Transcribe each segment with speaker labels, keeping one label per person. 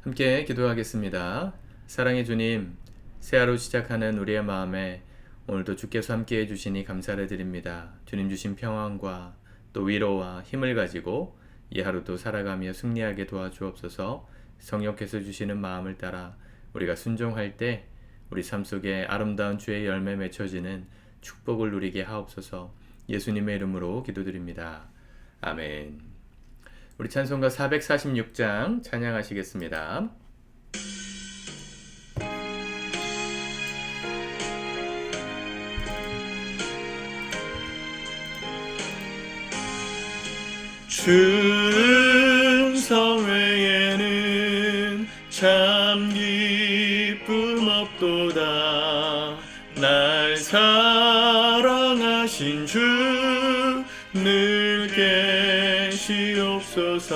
Speaker 1: 함께 기도하겠습니다. 사랑의 주님, 새하루 시작하는 우리의 마음에 오늘도 주께서 함께 해주시니 감사를 드립니다. 주님 주신 평안과 또 위로와 힘을 가지고 이 하루도 살아가며 승리하게 도와주옵소서. 성령께서 주시는 마음을 따라 우리가 순종할 때 우리 삶 속에 아름다운 주의 열매 맺혀지는 축복을 누리게 하옵소서. 예수님의 이름으로 기도드립니다. 아멘. 우리 찬송가 446장 찬양하시겠습니다.
Speaker 2: 충성 외에는 참 기쁨 없도다. 날 사랑하신 주 늘 계시옵소서.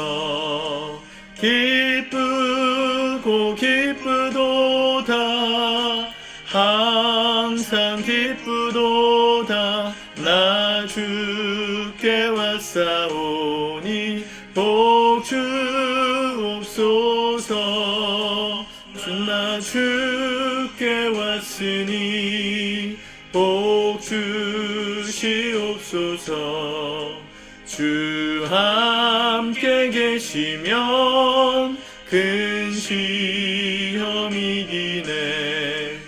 Speaker 2: 기쁘고 기쁘도다. 항상 기쁘도다. 나 주께 왔사오니 복 주옵소서. 나 주께 왔으니 복 주시옵소서. 주 함께 계시면 큰 시험 이기네.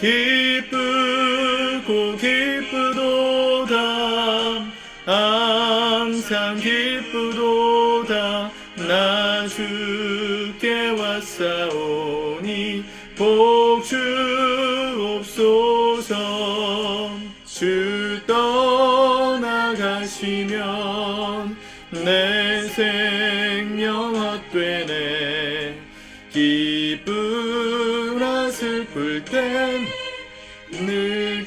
Speaker 2: 기쁘고 기쁘도다. 항상 기쁘도다. 나 주께 왔사오니 복 주옵소서. 주 떠나가시면 내 생명 헛되네. 기쁘나 슬플 땐 늘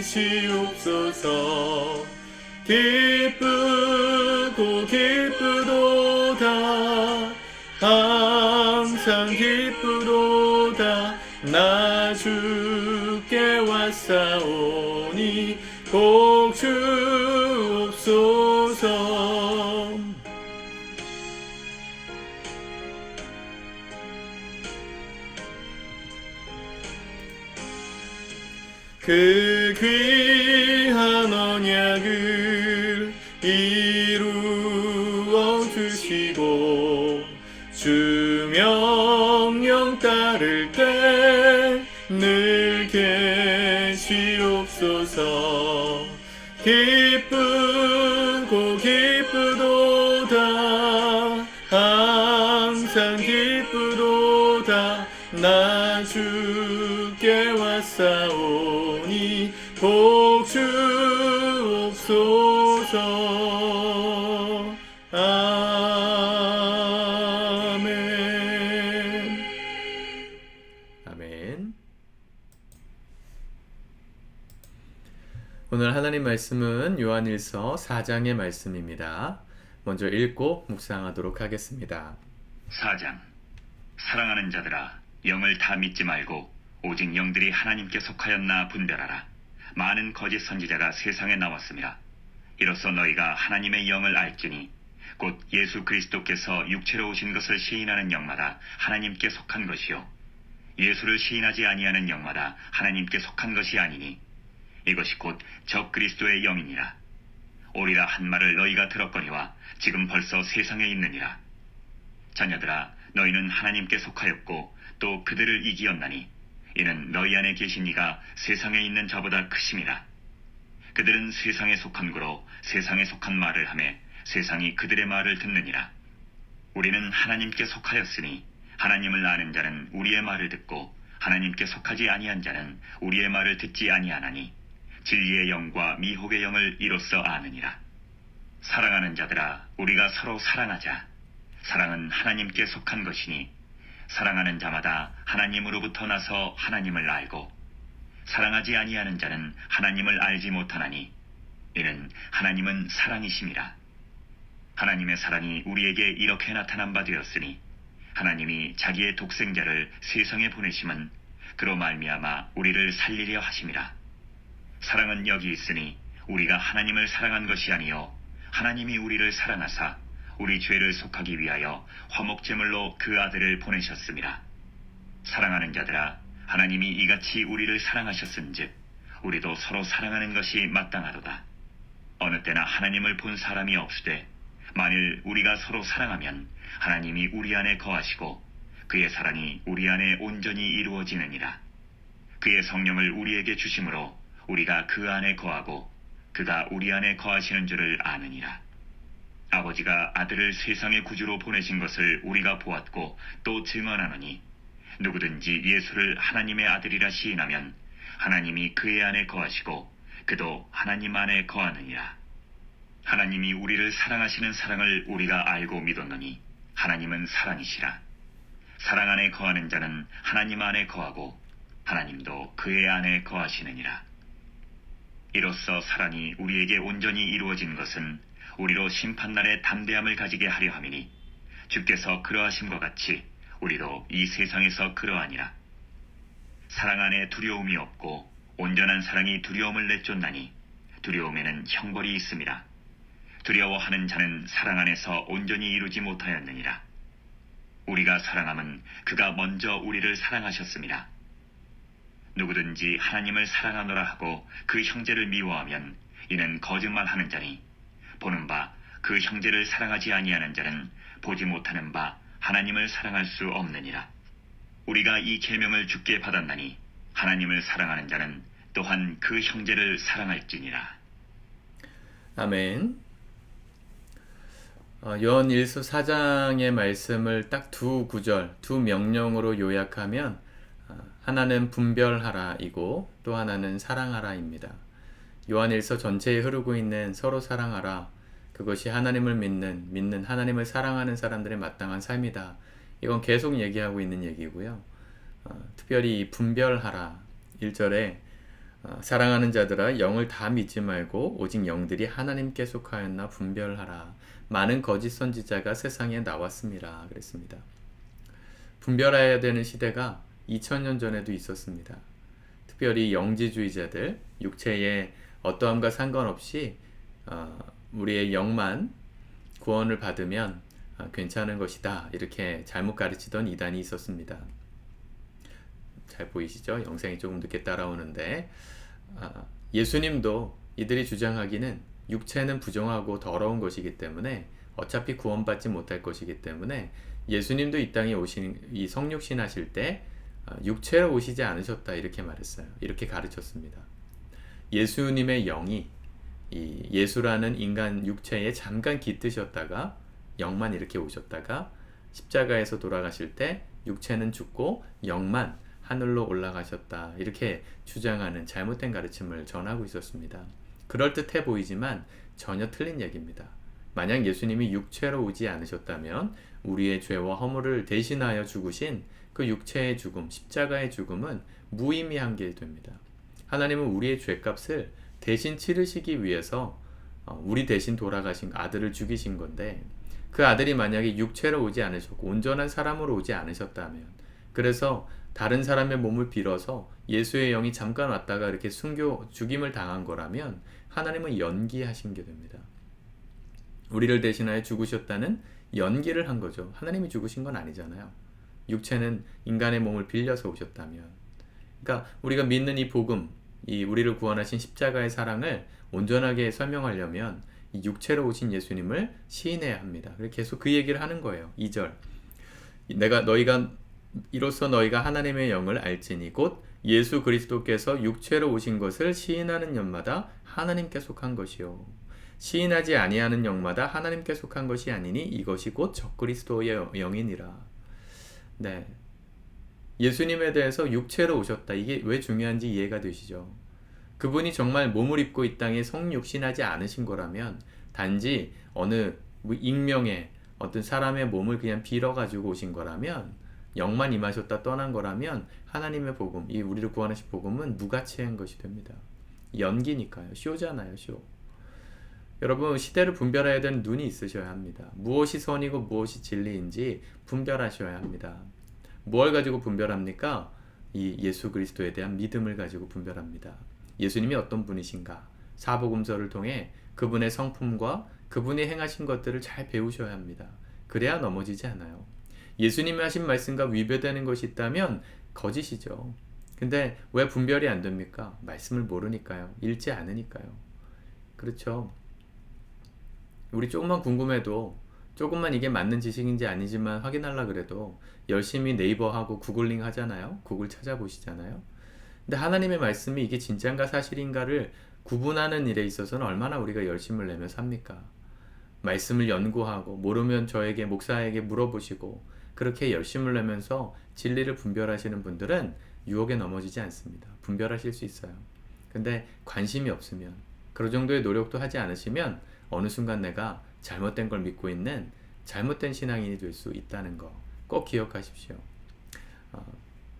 Speaker 2: 계시옵소서. 기쁘고 기쁘도다. 항상 기쁘도다. 나 주께 왔사오니 복 주옵소서. 그 귀한 언약을 이루어 주시고 주 명령 따를 때 늘 계시옵소서. 기쁘고 기쁘도다. 항상 기쁘도다. 나 주께 왔사오니 복 주옵소서. 아멘.
Speaker 1: 아멘. 오늘 하나님 말씀은 요한일서 4장의 말씀입니다. 먼저 읽고 묵상하도록 하겠습니다.
Speaker 3: 4장. 사랑하는 자들아, 영을 다 믿지 말고 오직 영들이 하나님께 속하였나 분별하라. 많은 거짓 선지자가 세상에 나왔습니다. 이로써 너희가 하나님의 영을 알지니 곧 예수 그리스도께서 육체로 오신 것을 시인하는 영마다 하나님께 속한 것이요 예수를 시인하지 아니하는 영마다 하나님께 속한 것이 아니니 이것이 곧 적 그리스도의 영이니라. 오리라 한 말을 너희가 들었거니와 지금 벌써 세상에 있느니라. 자녀들아, 너희는 하나님께 속하였고 또 그들을 이기었나니 이는 너희 안에 계신 이가 세상에 있는 자보다 크심이라. 그들은 세상에 속한 거로 세상에 속한 말을 하매 세상이 그들의 말을 듣느니라. 우리는 하나님께 속하였으니 하나님을 아는 자는 우리의 말을 듣고 하나님께 속하지 아니한 자는 우리의 말을 듣지 아니하나니 진리의 영과 미혹의 영을 이로써 아느니라. 사랑하는 자들아, 우리가 서로 사랑하자. 사랑은 하나님께 속한 것이니 사랑하는 자마다 하나님으로부터 나서 하나님을 알고 사랑하지 아니하는 자는 하나님을 알지 못하나니 이는 하나님은 사랑이심이라. 하나님의 사랑이 우리에게 이렇게 나타난 바 되었으니 하나님이 자기의 독생자를 세상에 보내심은 그로 말미암아 우리를 살리려 하심이라. 사랑은 여기 있으니 우리가 하나님을 사랑한 것이 아니요 하나님이 우리를 사랑하사 우리 죄를 속하기 위하여 화목제물로 그 아들을 보내셨습니다. 사랑하는 자들아, 하나님이 이같이 우리를 사랑하셨은즉 우리도 서로 사랑하는 것이 마땅하도다. 어느 때나 하나님을 본 사람이 없으되 만일 우리가 서로 사랑하면 하나님이 우리 안에 거하시고 그의 사랑이 우리 안에 온전히 이루어지느니라. 그의 성령을 우리에게 주심으로 우리가 그 안에 거하고 그가 우리 안에 거하시는 줄을 아느니라. 아버지가 아들을 세상의 구주로 보내신 것을 우리가 보았고 또 증언하노니 누구든지 예수를 하나님의 아들이라 시인하면 하나님이 그의 안에 거하시고 그도 하나님 안에 거하느니라. 하나님이 우리를 사랑하시는 사랑을 우리가 알고 믿었노니 하나님은 사랑이시라. 사랑 안에 거하는 자는 하나님 안에 거하고 하나님도 그의 안에 거하시느니라. 이로써 사랑이 우리에게 온전히 이루어진 것은 우리로 심판날에 담대함을 가지게 하려 함이니 주께서 그러하심과 같이 우리도 이 세상에서 그러하니라. 사랑 안에 두려움이 없고 온전한 사랑이 두려움을 내쫓나니 두려움에는 형벌이 있음이라. 두려워하는 자는 사랑 안에서 온전히 이루지 못하였느니라. 우리가 사랑함은 그가 먼저 우리를 사랑하셨습니다. 누구든지 하나님을 사랑하노라 하고 그 형제를 미워하면 이는 거짓말하는 자니 보는 바 그 형제를 사랑하지 아니하는 자는 보지 못하는 바 하나님을 사랑할 수 없느니라. 우리가 이 계명을 주께 받았나니 하나님을 사랑하는 자는 또한 그 형제를 사랑할지니라.
Speaker 1: 아멘. 요한 1서 4장의 말씀을 딱 두 구절, 두 명령으로 요약하면 하나는 분별하라이고 또 하나는 사랑하라입니다. 요한 1서 전체에 흐르고 있는 서로 사랑하라, 그것이 하나님을 믿는 하나님을 사랑하는 사람들의 마땅한 삶이다. 이건 계속 얘기하고 있는 얘기고요. 특별히 분별하라 1절에 사랑하는 자들아 영을 다 믿지 말고 오직 영들이 하나님께 속하였나 분별하라. 많은 거짓 선지자가 세상에 나왔습니다. 그랬습니다. 분별해야 되는 시대가 2000년 전에도 있었습니다. 특별히 영지주의자들, 육체의 어떠함과 상관없이 우리의 영만 구원을 받으면 괜찮은 것이다, 이렇게 잘못 가르치던 이단이 있었습니다. 잘 보이시죠? 영상이 조금 늦게 따라오는데 예수님도 이들이 주장하기는 육체는 부정하고 더러운 것이기 때문에 어차피 구원받지 못할 것이기 때문에 예수님도 이 땅에 오신 이 성육신 하실 때 육체로 오시지 않으셨다, 이렇게 말했어요. 이렇게 가르쳤습니다. 예수님의 영이 이 예수라는 인간 육체에 잠깐 깃드셨다가 영만 이렇게 오셨다가 십자가에서 돌아가실 때 육체는 죽고 영만 하늘로 올라가셨다, 이렇게 주장하는 잘못된 가르침을 전하고 있었습니다. 그럴듯해 보이지만 전혀 틀린 얘기입니다. 만약 예수님이 육체로 오지 않으셨다면 우리의 죄와 허물을 대신하여 죽으신 그 육체의 죽음, 십자가의 죽음은 무의미한 게 됩니다. 하나님은 우리의 죄값을 대신 치르시기 위해서 우리 대신 돌아가신 아들을 죽이신 건데, 그 아들이 만약에 육체로 오지 않으셨고 온전한 사람으로 오지 않으셨다면, 그래서 다른 사람의 몸을 빌어서 예수의 영이 잠깐 왔다가 이렇게 죽임을 당한 거라면 하나님은 연기하신 게 됩니다. 우리를 대신하여 죽으셨다는 연기를 한 거죠. 하나님이 죽으신 건 아니잖아요. 육체는 인간의 몸을 빌려서 오셨다면. 그러니까 우리가 믿는 이 복음, 이 우리를 구원하신 십자가의 사랑을 온전하게 설명하려면 이 육체로 오신 예수님을 시인해야 합니다. 그래서 계속 그 얘기를 하는 거예요. 2절. 이로써 너희가 하나님의 영을 알지니 곧 예수 그리스도께서 육체로 오신 것을 시인하는 영마다 하나님께 속한 것이요 시인하지 아니하는 영마다 하나님께 속한 것이 아니니 이것이 곧 적그리스도의 영이니라. 네, 예수님에 대해서 육체로 오셨다, 이게 왜 중요한지 이해가 되시죠? 그분이 정말 몸을 입고 이 땅에 성육신하지 않으신 거라면, 단지 어느 익명의 어떤 사람의 몸을 그냥 빌어가지고 오신 거라면, 영만 임하셨다 떠난 거라면 하나님의 복음, 이 우리를 구원하신 복음은 무가치한 것이 됩니다. 연기니까요. 쇼잖아요, 쇼. 여러분, 시대를 분별해야 되는 눈이 있으셔야 합니다. 무엇이 선이고 무엇이 진리인지 분별하셔야 합니다. 뭘 가지고 분별합니까? 이 예수 그리스도에 대한 믿음을 가지고 분별합니다. 예수님이 어떤 분이신가? 사복음서를 통해 그분의 성품과 그분이 행하신 것들을 잘 배우셔야 합니다. 그래야 넘어지지 않아요. 예수님이 하신 말씀과 위배되는 것이 있다면 거짓이죠. 근데 왜 분별이 안 됩니까? 말씀을 모르니까요. 읽지 않으니까요. 그렇죠. 우리 조금만 궁금해도, 조금만 이게 맞는 지식인지 아니지만 확인하려고 그래도 열심히 네이버하고 구글링 하잖아요. 구글 찾아보시잖아요. 근데 하나님의 말씀이 이게 진짜인가 사실인가를 구분하는 일에 있어서는 얼마나 우리가 열심을 내며 삽니까? 말씀을 연구하고 모르면 저에게, 목사에게 물어보시고 그렇게 열심을 내면서 진리를 분별하시는 분들은 유혹에 넘어지지 않습니다. 분별하실 수 있어요. 근데 관심이 없으면, 그런 정도의 노력도 하지 않으시면 어느 순간 내가 잘못된 걸 믿고 있는 잘못된 신앙인이 될 수 있다는 거 꼭 기억하십시오.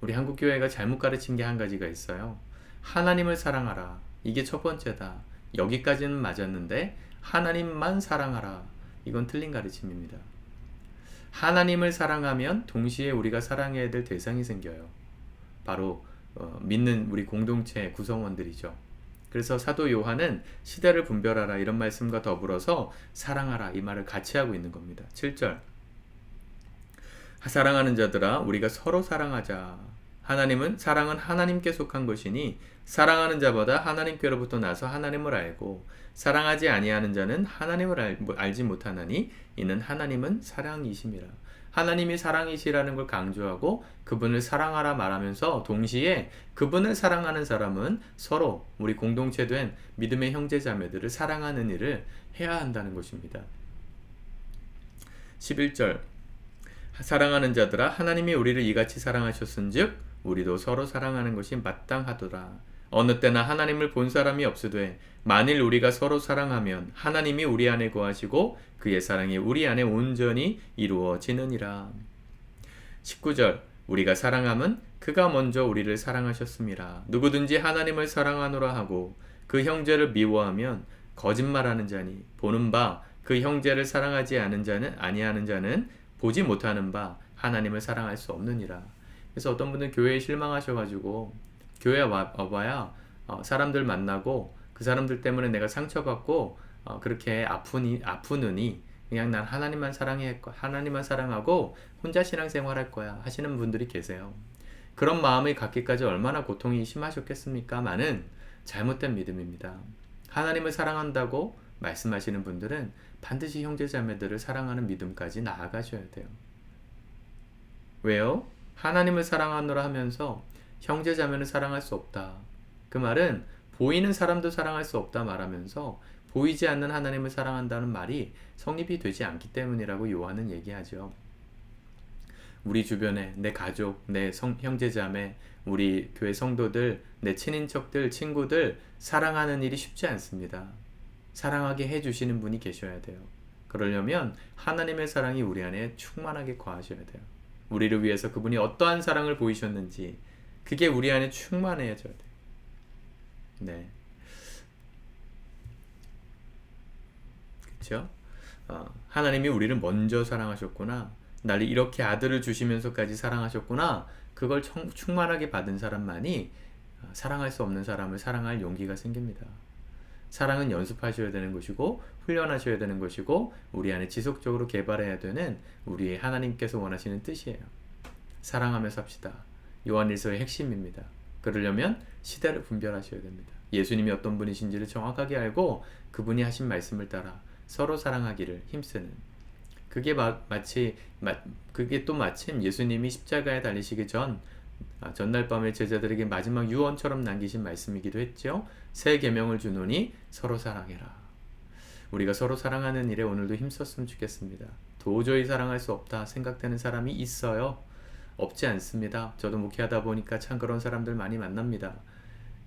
Speaker 1: 우리 한국교회가 잘못 가르친 게 한 가지가 있어요. 하나님을 사랑하라. 이게 첫 번째다. 여기까지는 맞았는데 하나님만 사랑하라. 이건 틀린 가르침입니다. 하나님을 사랑하면 동시에 우리가 사랑해야 될 대상이 생겨요. 바로 믿는 우리 공동체 구성원들이죠. 그래서 사도 요한은 시대를 분별하라 이런 말씀과 더불어서 사랑하라 이 말을 같이 하고 있는 겁니다. 7절 사랑하는 자들아 우리가 서로 사랑하자. 사랑은 하나님께 속한 것이니 사랑하는 자보다 하나님께로부터 나서 하나님을 알고 사랑하지 아니하는 자는 하나님을 알지 못하나니 이는 하나님은 사랑이심이라. 하나님이 사랑이시라는 걸 강조하고 그분을 사랑하라 말하면서 동시에 그분을 사랑하는 사람은 서로 우리 공동체된 믿음의 형제 자매들을 사랑하는 일을 해야 한다는 것입니다. 11절 사랑하는 자들아 하나님이 우리를 이같이 사랑하셨은즉 우리도 서로 사랑하는 것이 마땅하더라. 어느 때나 하나님을 본 사람이 없으되 만일 우리가 서로 사랑하면 하나님이 우리 안에 거하시고 그의 사랑이 우리 안에 온전히 이루어지느니라. 19절 우리가 사랑함은 그가 먼저 우리를 사랑하셨음이라. 누구든지 하나님을 사랑하노라 하고 그 형제를 미워하면 거짓말하는 자니 보는 바 그 형제를 사랑하지 아니하는 자는 보지 못하는 바 하나님을 사랑할 수 없느니라. 그래서 어떤 분은 교회에 실망하셔가지고 교회에 와봐야 사람들 만나고 그 사람들 때문에 내가 상처받고 그렇게 아프느니 그냥 난 하나님만 하나님만 사랑하고 혼자 신앙생활할 거야 하시는 분들이 계세요. 그런 마음을 갖기까지 얼마나 고통이 심하셨겠습니까? 많은 잘못된 믿음입니다. 하나님을 사랑한다고 말씀하시는 분들은 반드시 형제자매들을 사랑하는 믿음까지 나아가셔야 돼요. 왜요? 하나님을 사랑하노라 하면서 형제자매는 사랑할 수 없다. 그 말은 보이는 사람도 사랑할 수 없다 말하면서 보이지 않는 하나님을 사랑한다는 말이 성립이 되지 않기 때문이라고 요한은 얘기하죠. 우리 주변에 내 가족, 내 형제자매, 우리 교회 성도들, 내 친인척들, 친구들 사랑하는 일이 쉽지 않습니다. 사랑하게 해주시는 분이 계셔야 돼요. 그러려면 하나님의 사랑이 우리 안에 충만하게 거하셔야 돼요. 우리를 위해서 그분이 어떠한 사랑을 보이셨는지 그게 우리 안에 충만해져야 돼요. 네, 그렇죠? 하나님이 우리를 먼저 사랑하셨구나. 나를 이렇게 아들을 주시면서까지 사랑하셨구나. 그걸 충만하게 받은 사람만이 사랑할 수 없는 사람을 사랑할 용기가 생깁니다. 사랑은 연습하셔야 되는 것이고 훈련하셔야 되는 것이고 우리 안에 지속적으로 개발해야 되는 우리의 하나님께서 원하시는 뜻이에요. 사랑하며 삽시다. 요한일서의 핵심입니다. 그러려면 시대를 분별하셔야 됩니다. 예수님이 어떤 분이신지를 정확하게 알고 그분이 하신 말씀을 따라 서로 사랑하기를 힘쓰는, 그게 또 마침 예수님이 십자가에 달리시기 전날 밤에 제자들에게 마지막 유언처럼 남기신 말씀이기도 했죠. 새 계명을 주노니 서로 사랑해라. 우리가 서로 사랑하는 일에 오늘도 힘썼으면 좋겠습니다. 도저히 사랑할 수 없다 생각되는 사람이 있어요. 없지 않습니다. 저도 목회하다 보니까 참 그런 사람들 많이 만납니다.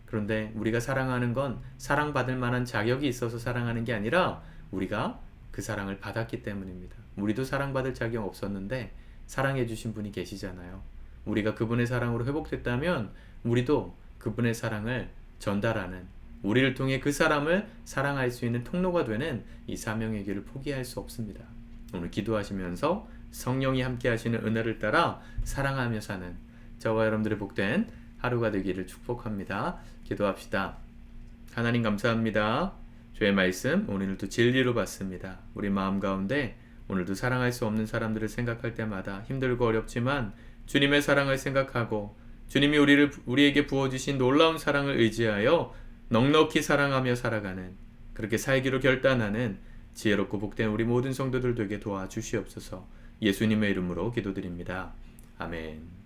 Speaker 1: 그런데 우리가 사랑하는 건 사랑받을 만한 자격이 있어서 사랑하는 게 아니라 우리가 그 사랑을 받았기 때문입니다. 우리도 사랑받을 자격 없었는데 사랑해 주신 분이 계시잖아요. 우리가 그분의 사랑으로 회복됐다면 우리도 그분의 사랑을 전달하는, 우리를 통해 그 사람을 사랑할 수 있는 통로가 되는 이 사명의 길을 포기할 수 없습니다. 오늘 기도하시면서 성령이 함께 하시는 은혜를 따라 사랑하며 사는 저와 여러분들의 복된 하루가 되기를 축복합니다. 기도합시다. 하나님 감사합니다. 주의 말씀 오늘도 진리로 받습니다. 우리 마음 가운데 오늘도 사랑할 수 없는 사람들을 생각할 때마다 힘들고 어렵지만 주님의 사랑을 생각하고 주님이 우리에게 부어주신 놀라운 사랑을 의지하여 넉넉히 사랑하며 살아가는, 그렇게 살기로 결단하는 지혜롭고 복된 우리 모든 성도들 되게 도와주시옵소서. 예수님의 이름으로 기도드립니다. 아멘.